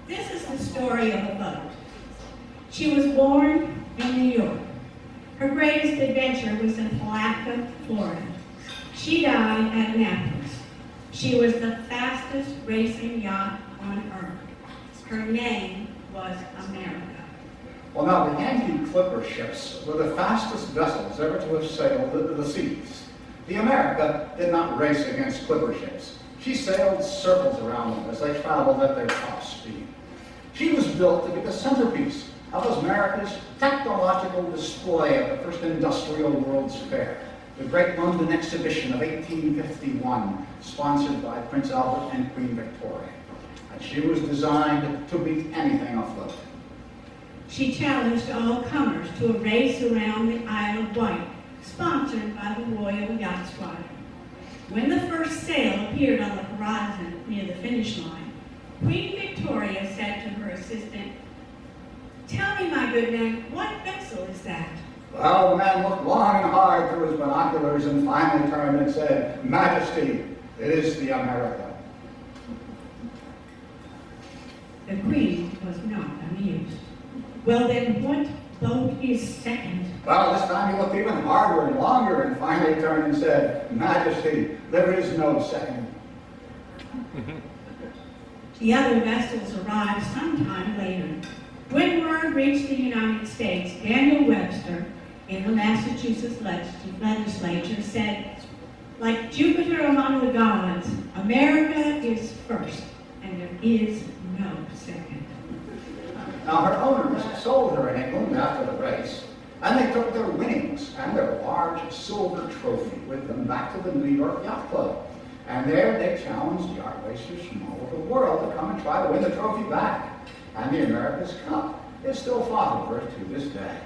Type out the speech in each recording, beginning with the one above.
This is the story of a boat. She was born in New York. Her greatest adventure was in Palatka, Florida. She died at Annapolis. She was the fastest racing yacht on earth. Her name was America. Well, now, the Yankee clipper ships were the fastest vessels ever to have sailed the seas. The America did not race against clipper ships. She sailed circles around them as they traveled at their top speed. She was built to be the centerpiece of America's technological display at the first Industrial World's Fair, the Great London Exhibition of 1851, sponsored by Prince Albert and Queen Victoria. And she was designed to beat anything afloat. She challenged all comers to a race around the Isle of Wight, sponsored by the Royal Yacht Squadron. When the first sail appeared on the horizon near the finish line, Queen Victoria said to her assistant, "Tell me, my good man, what vessel is that?" Well, the man looked long and hard through his binoculars and finally turned and said, "Majesty, it is the America." The Queen was not amused. "Well then, what boat is second?" Well, this time he looked even harder and longer and finally turned and said, "Majesty, there is no second." The other vessels arrived sometime later. When word reached the United States, Daniel Webster in the Massachusetts legislature said, "Like Jupiter among the gods, America is first, and there is no second." Now, her owners sold her in England after the race, and they took their winnings and their large silver trophy with them back to the New York Yacht Club. And there they challenged yacht racers from all over the world to come and try to win the trophy back. And the America's Cup is still fought over to this day.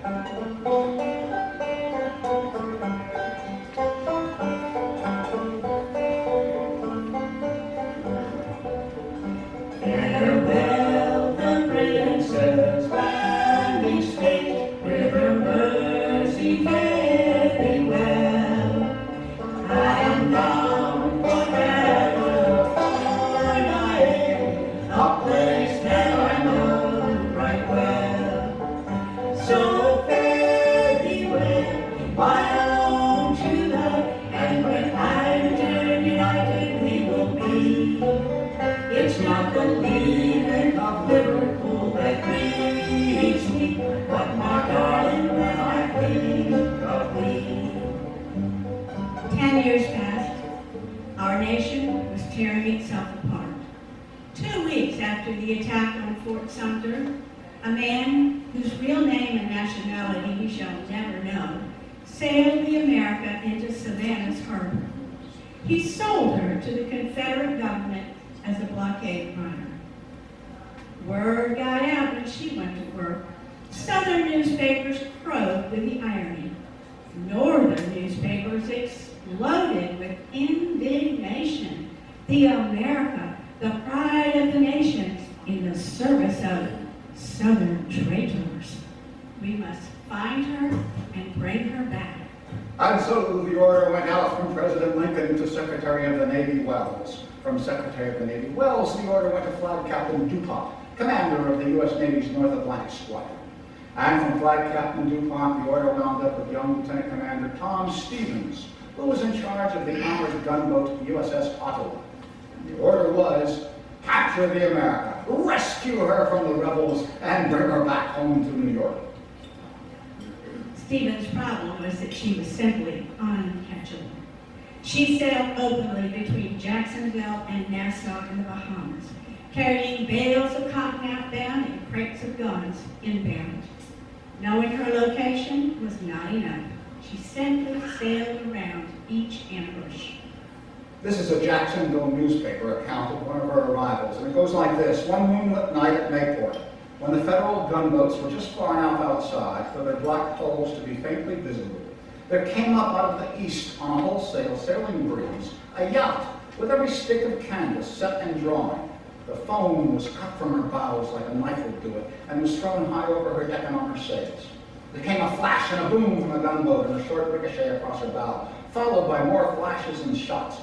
Farewell, the princess, landing state, with her mercy fare thee well. I am bound for California, a place that I know right well. So fare thee well, my own true love, and when I return united we will be. It's not the leaving of Liverpool that grieves me, but my darling, when I think of thee. 10 years passed. Our nation was tearing itself apart. 2 weeks after the attack on Fort Sumter, a man whose real name and nationality we shall never know sailed the America into Savannah's harbor. He sold her to the Confederate government as a blockade runner. Word got out when she went to work. Southern newspapers crowed with the irony. Northern newspapers exploded with indignation. The America, the pride of the nation, in the service of Southern traitors. We must find her and bring her back. And so the order went out from President Lincoln to Secretary of the Navy Wells. From Secretary of the Navy Wells, the order went to Flag Captain DuPont, commander of the U.S. Navy's North Atlantic Squadron. And from Flag Captain DuPont, the order wound up with young Lieutenant Commander Tom Stevens, who was in charge of the armored gunboat USS Ottawa. And the order was, capture the America, rescue her from the rebels, and bring her back home to New York. Stevens' problem was that she was simply uncatchable. She sailed openly between Jacksonville and Nassau in the Bahamas, carrying bales of cotton outbound and crates of guns inbound. Knowing her location was not enough. She simply sailed around each ambush. This is a Jacksonville newspaper account of one of her arrivals, and it goes like this. One moonlit night at Mayport, when the Federal gunboats were just far enough outside for their black hulls to be faintly visible, there came up out of the east on a wholesale sailing breeze a yacht with every stick of canvas set and drawing. The foam was cut from her bows like a knife would do it, and was thrown high over her deck and on her sails. There came a flash and a boom from the gunboat and a short ricochet across her bow, followed by more flashes and shots.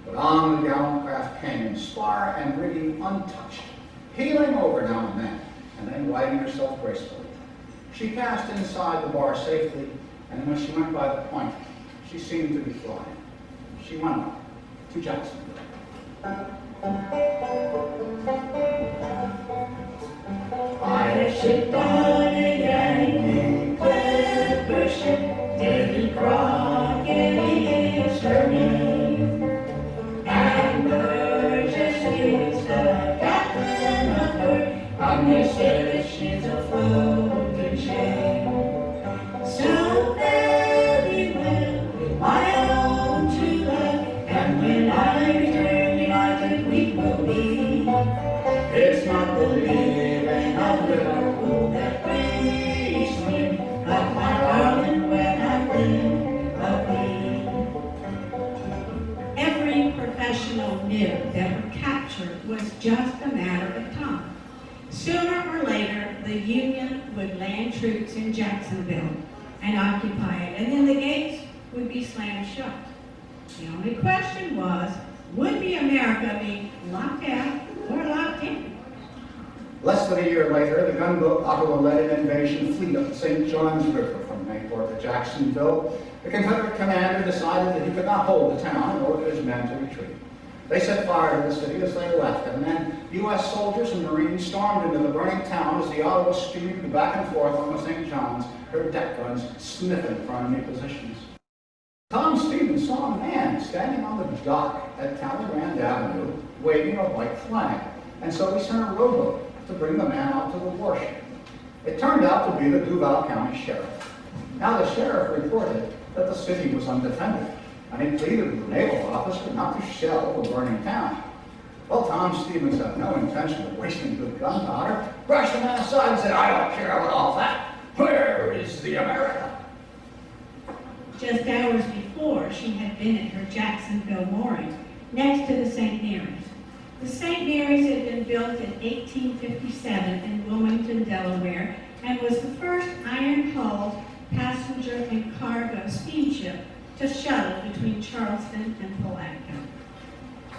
But on the gallant craft came, spar and rigging untouched, heeling over now and then righting herself gracefully. She passed inside the bar safely, and when she went by the point, she seemed to be flying. She went on to Jacksonville. I have shipped on a Yankee clipper ship, Davy Crockett is her name, and Burgess is the captain of her, and they say that she's a floating shame. So fare thee well, my own true love, and when I return united we will be. It's not the leaving of Liverpool that brings me, but my darling when I think of thee. Every professional knew that her capture was just a matter of time. Sooner or later, the Union would land troops in Jacksonville and occupy it, and then the gates would be slammed shut. The only question was, would the America be locked out or locked in? Less than a year later, the gunboat Ottawa led an invasion fleet up the St. Johns River from Mayport to Jacksonville. The Confederate commander decided that he could not hold the town and ordered his men to retreat. They set fire to the city as they left, and then U.S. soldiers and Marines stormed into the burning town as the Ottawa steamed back and forth on the St. Johns, her deck guns sniffing for enemy positions. Tom Stevens saw a man standing on the dock at Talleyrand Avenue waving a white flag, and so he sent a rowboat to bring the man out to the warship. It turned out to be the Duval County Sheriff. Now the sheriff reported that the city was undefended, and he pleaded with the naval officer not to shell the burning town. Well, Tom Stevens had no intention of wasting good gunpowder, brushed the man aside and said, "I don't care about all that. Where is the America?" Just hours before, she had been at her Jacksonville mooring next to the St. Mary's. The St. Mary's had been built in 1857 in Wilmington, Delaware, and was the first iron-hulled passenger and cargo steamship to shuttle between Charleston and Palatka.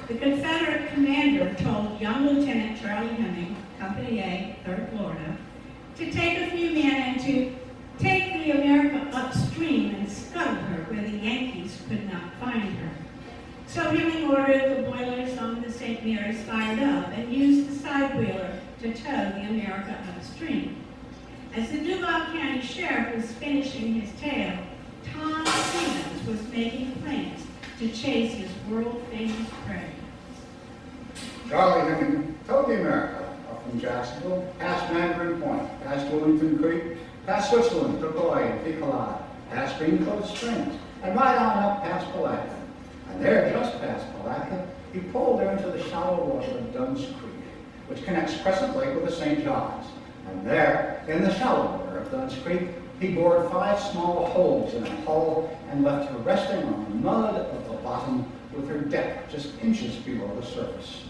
The Confederate commander told young Lieutenant Charlie Hemming, Company A, 3rd Florida, to take a few men and to take the America upstream and scuttle her where the Yankees could not find her. So Hemming ordered the boilers on the St. Mary's fired up and used the side wheeler to tow the America upstream. As the Duval County Sheriff was finishing his tale, Tom Stevens was making plans to chase his world-famous prey. Charlie Hemming towed the America up from Jacksonville, past Mandarin Point, past Wilmington Creek, past Switzerland, Turcoy, and Picolata, past Green Cove Springs, and right on up past Palatka. And there, just past Palatka, he pulled her into the shallow water of Dunn's Creek, which connects Crescent Lake with the St. Johns. And there, in the shallow water of Dunn's Creek, he bored 5 small holes in her hull and left her resting on the mud of the bottom with her deck just inches below the surface.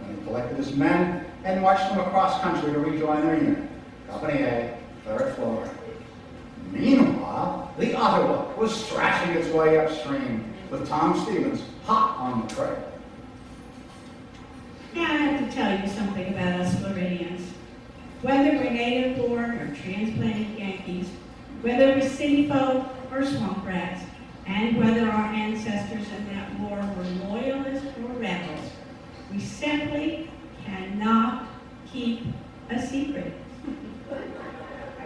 Then he collected his men and marched them across country to rejoin their unit, Company A, 3rd Florida. Meanwhile, the Ottawa was thrashing its way upstream, with Tom Stevens hot on the trail. Now I have to tell you something about us Floridians. Whether we're native-born or transplanted Yankees, whether we're city folk or swamp rats, and whether our ancestors in that war were loyalists or rebels, we simply cannot keep a secret.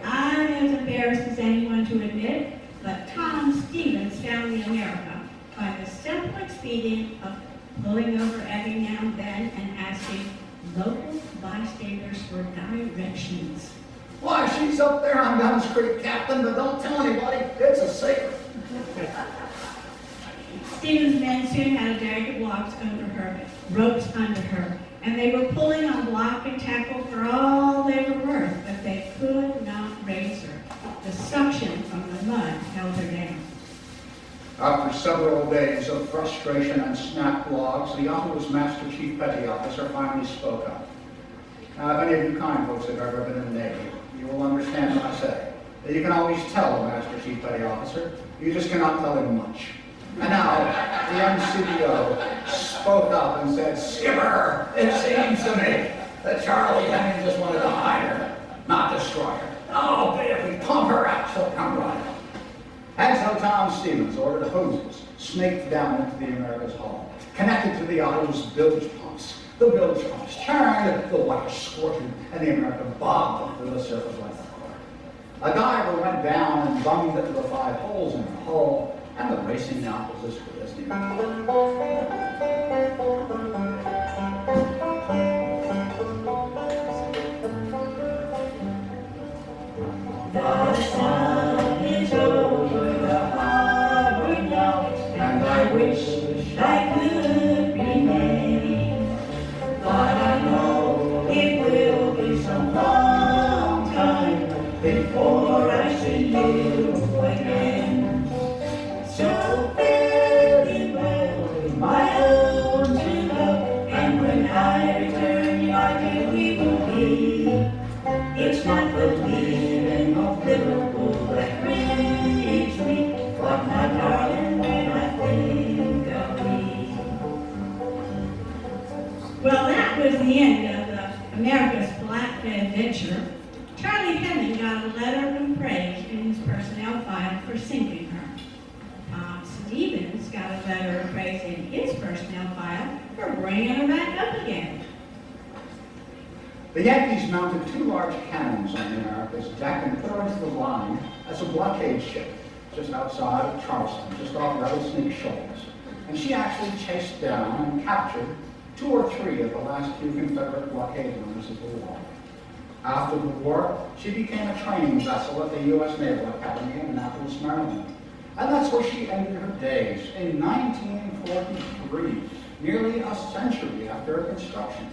I'm as embarrassed as anyone to admit, but Tom Stevens found the America by the simple expedient of pulling over every now and then and asking local bystanders for directions. Why, she's up there on Dunn's Creek, Captain, but don't tell anybody. It's a secret. Stevens' men soon had a drag of blocks over her, ropes under her, and they were pulling on block and tackle for all they were worth, but they could not raise her. The suction from the mud held her down. After several days of frustration and snap logs, the Ottawa's Master Chief Petty Officer finally spoke up. Now, if any of you kind folks have ever been in the Navy, you will understand what I say. That you can always tell a Master Chief Petty Officer, you just cannot tell him much. And now, the MCDO spoke up and said, "Skipper, it seems to me that Charlie Henry just wanted to hide her, not destroy her. Oh, but if we pump her out, she'll come right up. And so Tom Stevens ordered hoses snaked down into the America's hull, connected to the yachter's bilge pumps. The bilge pumps turned, the water squirted, and the America bobbed up to the surface like a cork. A diver went down and bunged into the 5 holes in her hull, and the racing yacht was as good as new. The sun is over the harbor now, and I wish I could remain. But I know it will be some long time before I see you again. So fare thee well, my own true love, and when I return, I think we will be. It's not the leaving of Liverpool that grieves me, but my darling, when I think of thee. Well, that was the end of the America's Blockade adventure. Charlie Henry got a letter of praise in his personnel file for sinking her. Tom Stevens got a letter of praise in his personnel file for bringing her back up again. The Yankees mounted 2 large cannons on the America's deck and put her into the line as a blockade ship just outside of Charleston, just off Rattlesnake Shoals. And she actually chased down and captured 2 or 3 of the last few Confederate blockade runners of the war. After the war, she became a training vessel at the U.S. Naval Academy in Annapolis, Maryland. And that's where she ended her days in 1943, nearly a century after her construction.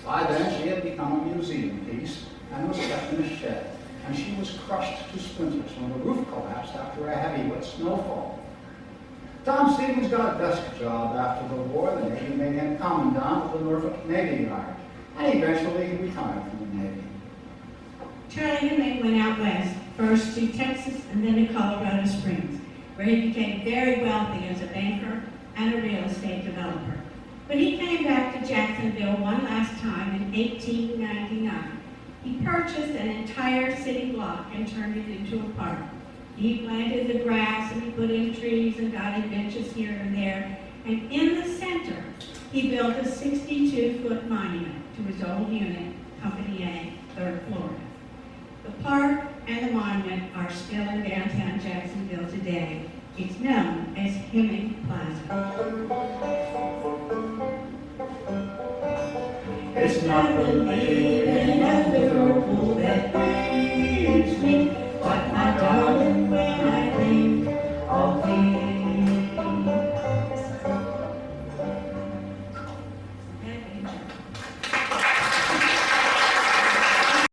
By then, she had become a museum piece and was kept in a shed, and she was crushed to splinters when the roof collapsed after a heavy wet snowfall. Tom Stevens got a desk job after the war. The Navy made him commandant of the Norfolk Navy Yard, and eventually he retired from the Navy. Charlie Henry went out west, first to Texas and then to Colorado Springs, where he became very wealthy as a banker and a real estate developer. When he came back to Jacksonville one last time in 1899, he purchased an entire city block and turned it into a park. He planted the grass and he put in trees and got in benches here and there. And in the center, he built a 62-foot monument to his old unit, Company A, 3rd floor. The park and the monument are still in downtown Jacksonville today. It's known as Hemming Plaza. It's not the leaving of